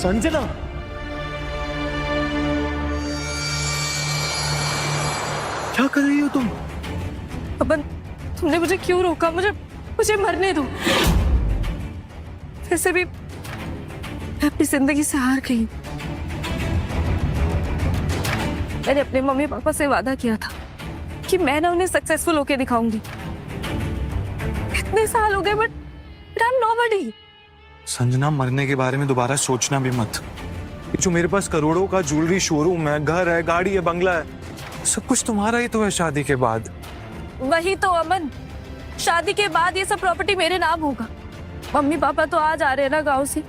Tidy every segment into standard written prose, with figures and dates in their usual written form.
संजना, क्या कर रही हो तुम? अपन, तुमने मुझे क्यों रोका? मुझे मुझे मरने दो। वैसे भी मैं अपनी जिंदगी से हार गई। मैंने अपने मम्मी पापा से वादा किया था कि मैं ना उन्हें सक्सेसफुल होके दिखाऊंगी। इतने साल हो गए but I am nobody. Sanjana, मरने के बारे में दोबारा सोचना भी मत। ये जो मेरे पास करोड़ों का ज्वेलरी शोरूम है, घर है, गाड़ी है, बंगला है, सब कुछ तुम्हारा ही तो है शादी के बाद। वही तो अमन, शादी के बाद ये सब प्रॉपर्टी मेरे नाम होगा। मम्मी पापा तो आज आ रहे हैं ना गाँव से,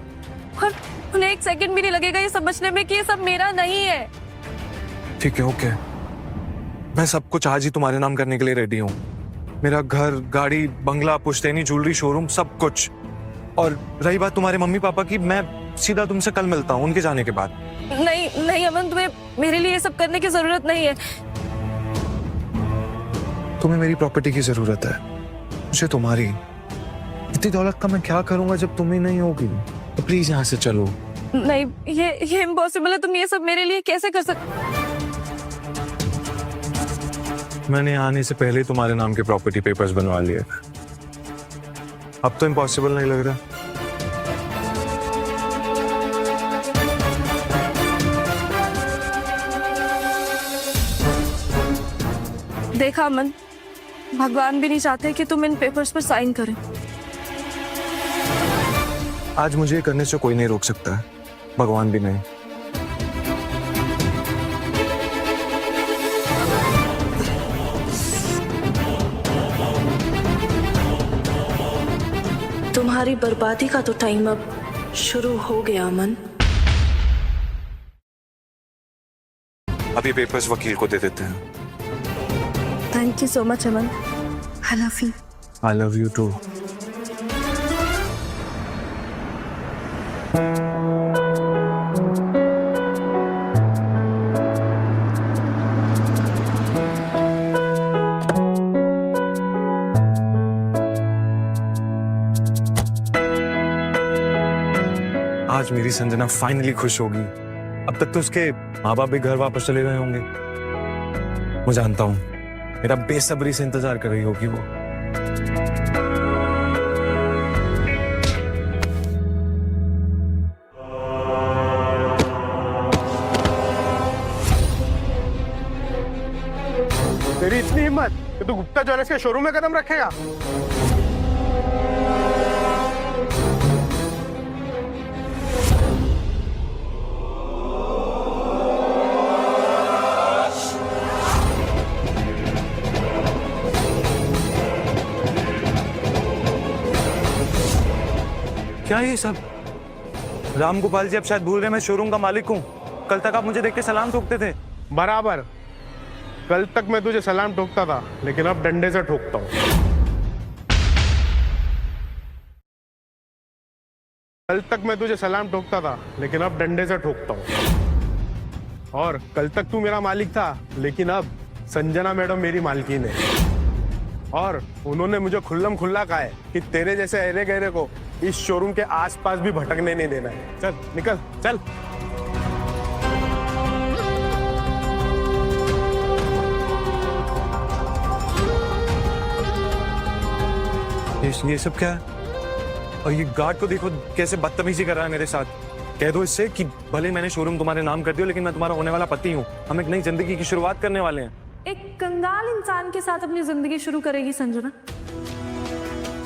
और उन्हें एक सेकंड भी नहीं लगेगा ये समझने में कि ये सब मेरा नहीं है। ठीक है, ओके, मैं सब कुछ आज ही तुम्हारे नाम करने के लिए रेडी हूँ। मेरा घर, गाड़ी, बंगला, पुश्तैनी, ज्वेलरी शोरूम, सब कुछ। और रही बात तुम्हारे मम्मी पापा की, मैं सीधा तुमसे कल मिलता हूँ उनके जाने के बाद। नहीं नहीं अमन, तुम्हें मेरे लिए ये सब करने की जरूरत नहीं है। तुम्हें मेरी प्रॉपर्टी की जरूरत है, मुझे तुम्हारी। इतनी दौलत का मैं क्या करूंगा जब तुम ही नहीं होगी? तो प्लीज यहाँ से चलो। नहीं, ये इम्पॉसिबल है। तुम ये सब मेरे लिए कैसे कर सकते? मैंने आने से पहले ही तुम्हारे नाम के प्रॉपर्टी पेपर्स बनवा लिए। अब तो इम्पॉसिबल नहीं लग रहा। देखा अमन, भगवान भी नहीं चाहते कि तुम इन पेपर्स पर साइन करें। आज मुझे करने से कोई नहीं रोक सकता है, भगवान भी नहीं। तुम्हारी बर्बादी का तो टाइम अब शुरू हो गया अमन। अभी पेपर्स वकील को दे देते हैं। Thank you so much Aman. I love you. I love you too. आज मेरी संजना फाइनली खुश होगी। अब तक तो उसके माँ बाप भी घर वापस चले गए होंगे। मैं जानता हूँ मेरा बेसब्री से इंतजार कर रही होगी वो। तेरी इतनी हिम्मत कि तू गुप्ता ज्वेलर्स के शोरूम में कदम रखेगा? क्या ये सब? राम गोपाल जी अब शायद भूल रहे मैं शोरूम का मालिक हूँ। कल तक आप मुझे देख के सलाम ठोकते थे। बराबर। कल तक मैं तुझे सलाम ठोकता था, लेकिन अब डंडे से ठोकता हूँ। कल तक मैं तुझे सलाम ठोकता था, लेकिन अब डंडे से ठोकता हूँ। और कल तक तू मेरा मालिक था, लेकिन अब संजना मैडम मेरी मालकिन है। और उन्होंने मुझे खुल्लम खुल्ला कहा है कि तेरे जैसे अरे गहरे को इस शोरूम के आसपास भी भटकने नहीं देना है। चल निकल, चल। ये सब क्या है? और ये गार्ड को देखो कैसे बदतमीजी कर रहा है मेरे साथ। कह दो इससे कि भले मैंने शोरूम तुम्हारे नाम कर दिया, लेकिन मैं तुम्हारा होने वाला पति हूँ। हम एक नई जिंदगी की शुरुआत करने वाले हैं। एक कंगाल इंसान के साथ अपनी जिंदगी शुरू करेगी संजना?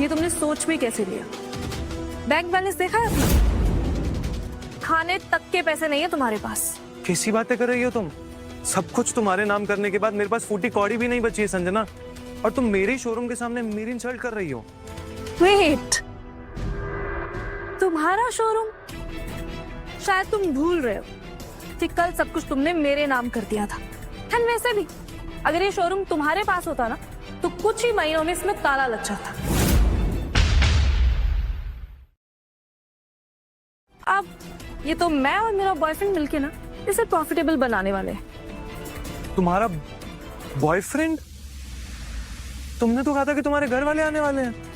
ये तुमने सोच भी कैसे लिया? बैंक बैलेंस देखा है अपना? खाने तक के पैसे नहीं है तुम्हारे पास। कैसी बातें कर रही हो तुम? सब कुछ तुम्हारे नाम करने के बाद मेरे पास फूटी कौड़ी भी नहीं बची है संजना। और तुम मेरे शोरूम के सामने मेरी इंसल्ट कर रही हो। वेट, तुम्हारा शोरूम? शायद तुम भूल रहे हो कि कल सब कुछ तुमने मेरे नाम कर दिया था। एंड वैसे भी अगर ये शोरूम तुम्हारे पास होता ना, तो कुछ ही महीनों में इसमें ताला लग जाता। अब ये तो मैं और मेरा बॉयफ्रेंड मिलके ना इसे प्रॉफिटेबल बनाने वाले हैं। तुम्हारा बॉयफ्रेंड? तुमने तो कहा था कि तुम्हारे घर वाले आने वाले हैं।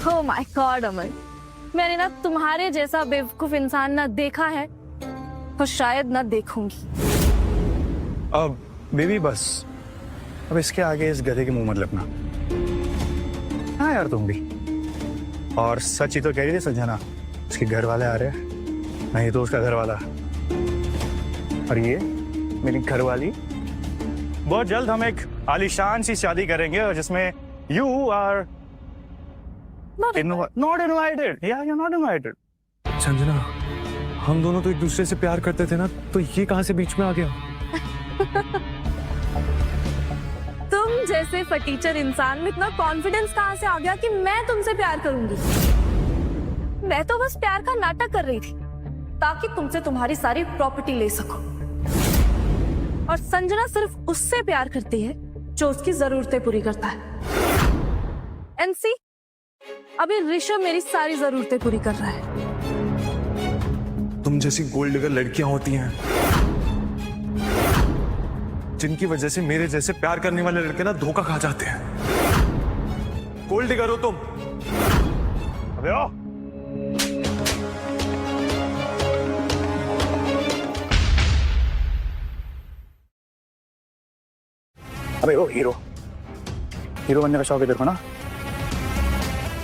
Oh my God, अमर, मैंने ना तुम्हारे जैसा बेवकूफ इंसान ना देखा है और शायद ना देखूंगी। अब बेबी बस, अब इसके आगे इस गधे के मुंह मत लगना। हाँ यार तुम भी। और सच ही तो कह रही थी संजना, उसके घर वाले आ रहे हैं, नहीं तो उसका घर वाला। और ये मेरी घर वाली। बहुत जल्द हम एक आलीशान सी शादी करेंगे और जिसमें यू आर नॉट इनवाइटेड। या यू नॉट इनवाइटेड। संजना, हम दोनों तो एक दूसरे से प्यार करते थे ना, तो ये कहां से बीच में आ गया? तुम जैसे फटीचर इंसान में इतना कॉन्फिडेंस कहां से आ गया कि मैं तुमसे प्यार करूंगी? मैं तो बस प्यार का नाटक कर रही थी ताकि तुमसे तुम्हारी सारी प्रॉपर्टी ले सकूं। और संजना सिर्फ उससे प्यार करती है जो उसकी जरूरतें पूरी करता है। एनसी, अभी ऋषभ मेरी सारी जरूरतें पूरी कर रहा है। तुम जैसी गोल्ड डिगर लड़कियां होती हैं जिनकी वजह से मेरे जैसे प्यार करने वाले लड़के ना धोखा खा जाते हैं। गोल्ड डिगर हो तुम। अबे ओ अबे ओ हीरो बनने का शौक है तेरे को ना?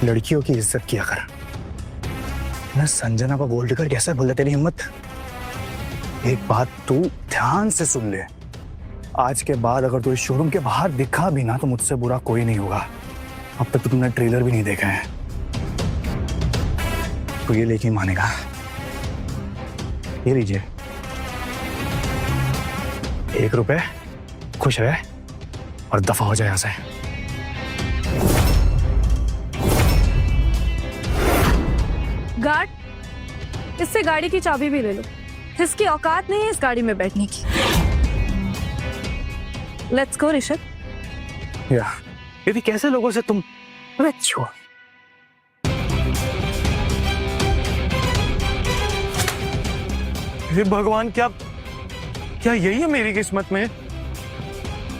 लड़कियों की इज्जत किया कर। मैं संजना को गोल्ड डिगर कैसे बोल तेरी हिम्मत? एक बात तू ध्यान से सुन ले, आज के बाद अगर तू इस शोरूम के बाहर दिखा भी ना तो मुझसे बुरा कोई नहीं होगा। अब तक तो तुमने ट्रेलर भी नहीं देखा है, तो ये लेके मानेगा। ये लीजिए 1 रुपए, खुश रहे और दफा हो जाए यहां से। गार्ड, इससे गाड़ी की चाबी भी ले लो। इसकी औकात नहीं है इस गाड़ी में बैठने की। Let's go Rishabh. या यदि कैसे लोगों से तुम छोड़। हे भगवान, क्या क्या यही है मेरी किस्मत में?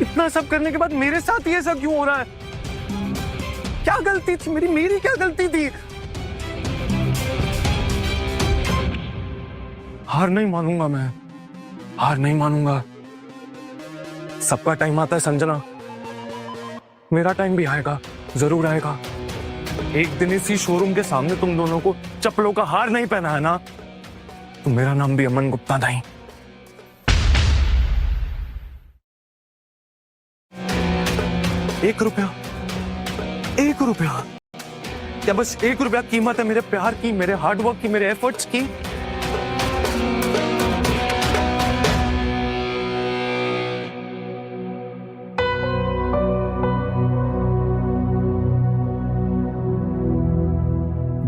इतना सब करने के बाद मेरे साथ ये सब क्यों हो रहा है? क्या गलती थी मेरी क्या गलती थी? हार नहीं मानूंगा मैं, हार नहीं मानूंगा। सबका टाइम आता है संजना, मेरा टाइम भी आएगा, जरूर आएगा। एक दिन इसी शोरूम के सामने तुम दोनों को चप्पलों का हार नहीं पहना है ना, तो मेरा नाम भी अमन गुप्ता नहीं। एक रुपया, क्या बस 1 रुपया कीमत है मेरे प्यार की, मेरे हार्डवर्क की, मेरे एफर्ट्स की?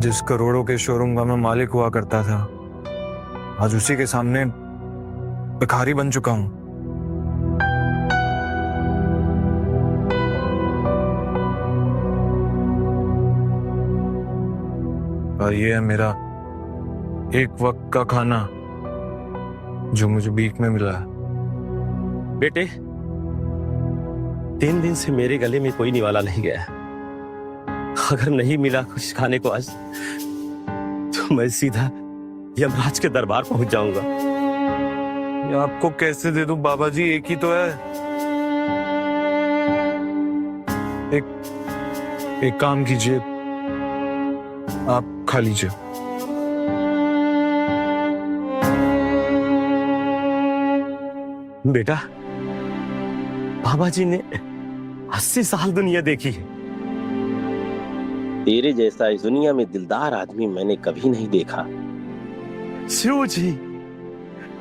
जिस करोड़ों के शोरूम का मैं मालिक हुआ करता था, आज उसी के सामने भिखारी बन चुका हूं। और ये है मेरा एक वक्त का खाना जो मुझे भीख में मिला है। बेटे, 3 दिन से मेरे गले में कोई निवाला नहीं गया। अगर नहीं मिला कुछ खाने को आज, तो मैं सीधा यमराज के दरबार पहुंच जाऊंगा। ये आपको कैसे दे दूं बाबा जी, एक ही तो है। एक काम कीजिए, आप खा लीजिए। बेटा, बाबा जी ने 80 साल दुनिया देखी है। तेरे जैसा इस दुनिया में दिलदार आदमी मैंने कभी नहीं देखा। शिव जी,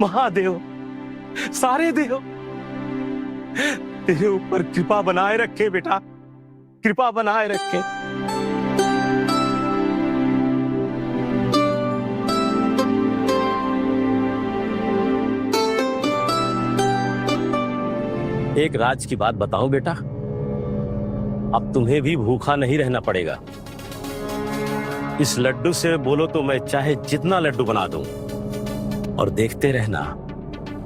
महादेव, सारे देव तेरे ऊपर कृपा बनाए रखे बेटा, कृपा बनाए रखे। एक राज की बात बताऊं बेटा, अब तुम्हें भी भूखा नहीं रहना पड़ेगा। इस लड्डू से बोलो तो मैं चाहे जितना लड्डू बना दूं, और देखते रहना,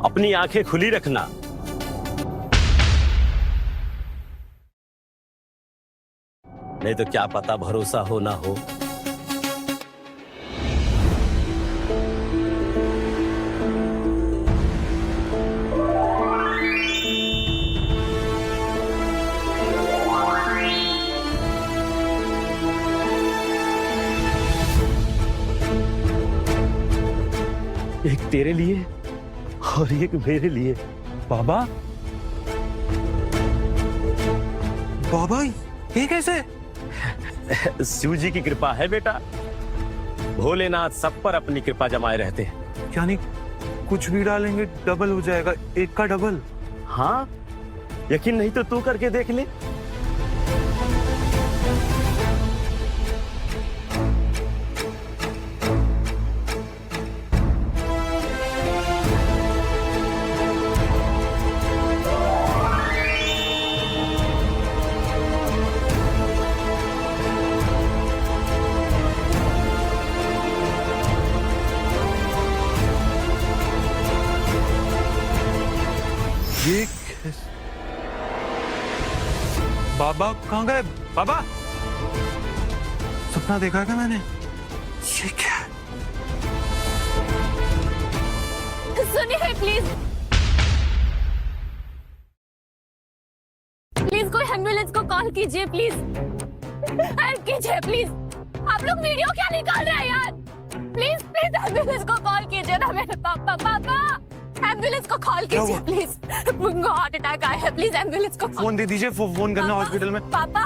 अपनी आंखें खुली रखना। नहीं तो क्या पता भरोसा हो ना हो। एक तेरे लिए और एक मेरे लिए। बाबा, बाबा ये कैसे? शिव जी की कृपा है बेटा, भोलेनाथ सब पर अपनी कृपा जमाए रहते हैं। यानी कुछ भी डालेंगे डबल हो जाएगा, एक का डबल। हाँ, यकीन नहीं तो तू करके देख ले। ये बाबा कहाँ गए? बाबा, सपना देखा क्या मैंने? ये क्या? सुनिए प्लीज, प्लीज कोई एम्बुलेंस को कॉल कीजिए, प्लीज हेल्प कीजिए प्लीज। आप लोग वीडियो क्या निकाल रहे हैं यार? प्लीज प्लीज एम्बुलेंस को कॉल कीजिए ना मेरे पापा। पापा एम्बुलेंस को कॉल कीजिए प्लीज, उनको हार्ट अटैक आया है, प्लीज एम्बुलेंस को फोन दे दीजिए, फोन करना हॉस्पिटल में। पापा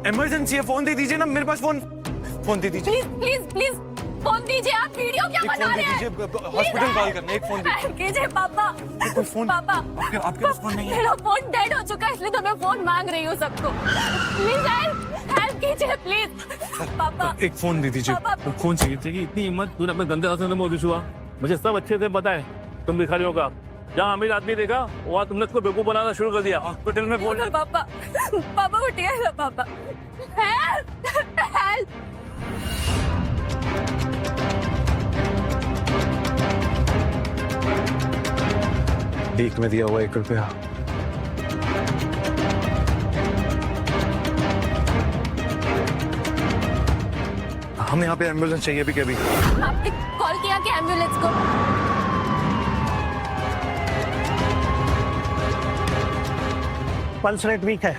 इमरजेंसी है, फोन दे दीजिए ना, मेरे पास फोन दे दीजिए। प्लीज प्लीज प्लीज फोन दीजिए। आप वीडियो क्या एक बना फोन दे रहे हैं? दीजिए, हॉस्पिटल कॉल करना, एक फोन दीजिए। कीजिए पापा। कोई फोन पापा आपके पास फोन नहीं है? मेरा फोन डेड हो चुका है, इसलिए तो मैं फोन मांग रही हूँ सबको। प्लीज हेल्प कीजिए प्लीज पापा। एक फोन दे दीजिए, पापा। फोन चाहिए। तेरी इतनी हिम्मत, तूने अपने गंदे हाथों से मोदी हुआ। मुझे सब अच्छे से पता है तुम भिखारियों का। जहाँ अमीर आदमी देखा वहाँ तुमने उसको बेवकूफ बनाना शुरू कर दिया। हॉस्पिटल में बोल। पापा पापा उठिए ना पापा। Help help. एक में दिया हुआ 1 रुपया। हमें यहाँ पे एम्बुलेंस चाहिए अभी के अभी। आपने कॉल किया कि एम्बुलेंस को? पल्स रेट वीक है।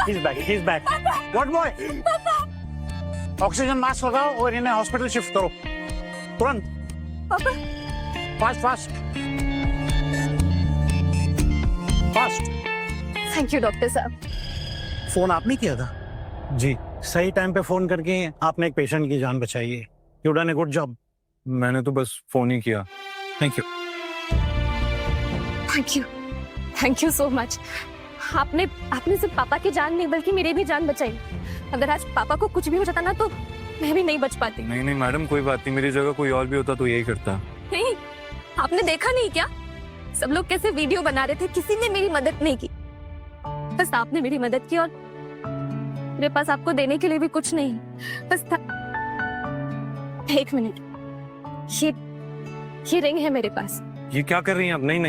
He's back. He's back. What boy? Oxygen mask लगाओ और इन्हें हॉस्पिटल शिफ्ट करो तुरंत। पापा fast fast fast. Thank you doctor साहब। फोन आपने किया था? जी, सही टाइम पे फोन करके आपने एक पेशेंट की जान बचाई है। You done a good job. मैंने तो बस फोन ही किया। Thank you. Thank you so much. आपने सिर्फ पापा की जान नहीं बल्कि मेरी भी जान बचाई। अगर आज पापा को कुछ भी हो जाता ना तो मैं भी नहीं बच पाती। नहीं नहीं मैडम, कोई बात नहीं, मेरी जगह कोई और भी होता तो यही करता। नहीं, आपने देखा नहीं क्या सब लोग कैसे वीडियो बना रहे थे, किसी ने मेरी मदद नहीं की, बस आपने मेरी मदद की। और मेरे पास आपको देने के लिए भी कुछ नहीं, बस था। 1 मिनट, ये रिंग है मेरे पास। ये क्या कर रही हैं आप? नहीं नहीं